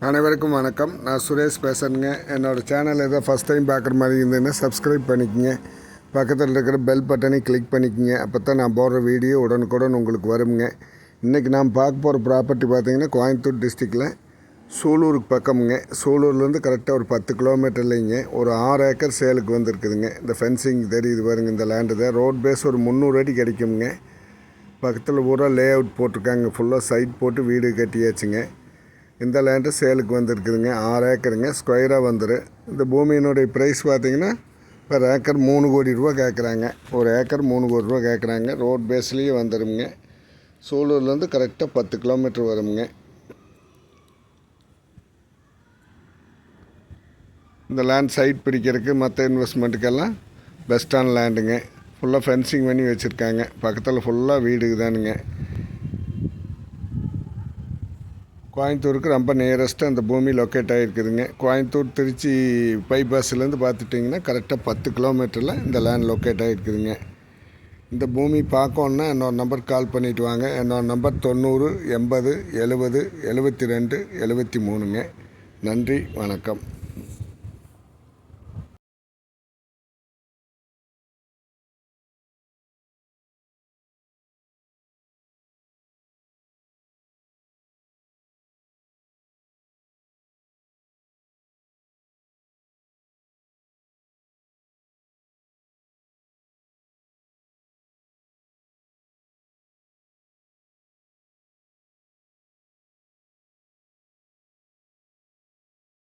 அனைவருக்கும் வணக்கம். நான் சுரேஷ் பேசுகிறேங்க. என்னோடய சேனல் ஏதோ ஃபஸ்ட் டைம் பார்க்குற மாதிரி இருந்ததுன்னா சப்ஸ்கிரைப் பண்ணிக்கோங்க. பக்கத்தில் இருக்கிற பெல் பட்டனை கிளிக் பண்ணிக்கோங்க. அப்போ தான் நான் போடுற வீடியோ உடனுக்குடன் உங்களுக்கு வருங்க. இன்றைக்கி நான் பார்க்க போகிற ப்ராப்பர்ட்டி பார்த்திங்கன்னா கோயம்புத்தூர் டிஸ்ட்ரிக்டில் சூலூருக்கு பக்கமுங்க. சூலூர்லேருந்து கரெக்டாக ஒரு 10 கிலோமீட்டர்லைங்க ஒரு 6 ஏக்கர் சேலுக்கு வந்துருக்குதுங்க. இந்த ஃபென்சிங் தெரியுது பாருங்கள். இந்த லேண்டு தான் ரோட் பேஸ் ஒரு 300 அடி கிடைக்குங்க. பக்கத்தில் பூரா லே அவுட் போட்டிருக்காங்க. ஃபுல்லாக சைட் போட்டு வீடு கட்டியாச்சுங்க. இந்த லேண்டு சேலுக்கு வந்துருக்குதுங்க. 6 ஏக்கருங்க. ஸ்கொயராக வந்துடும். இந்த பூமியினுடைய ப்ரைஸ் பார்த்திங்கன்னா per ஏக்கர் 3 கோடி ரூபா கேட்குறாங்க. ஒரு ஏக்கர் 3 கோடி ரூபா கேட்குறாங்க. ரோட் பேஸ்லேயே வந்துடுங்க. சூலூர்லேருந்து கரெக்டாக 10 கிலோமீட்டர் வருங்க. இந்த லேண்ட் சைட் பிடிக்கிறதுக்கு மற்ற இன்வெஸ்ட்மெண்ட்டுக்கெல்லாம் பெஸ்ட்டான லேண்டுங்க. ஃபுல்லாக ஃபென்சிங் பண்ணி வச்சுருக்காங்க. பக்கத்தில் ஃபுல்லாக வீடு தானுங்க. கோயம்புத்தூருக்கு ரொம்ப நியரஸ்ட்டாக அந்த பூமி லொக்கேட் ஆகிருக்குதுங்க. கோயம்புத்தூர் திருச்சி பைபாஸ்லேருந்து பார்த்துட்டிங்கன்னா கரெக்டாக 10 கிலோமீட்டரில் இந்த லேண்ட் லொக்கேட் ஆகிருக்குதுங்க. இந்த பூமி பார்க்கணுன்னா என்னோடய நம்பருக்கு கால் பண்ணிவிட்டு வாங்க. என்னோடய நம்பர் 90 80 70 72 73ங்க. நன்றி, வணக்கம்.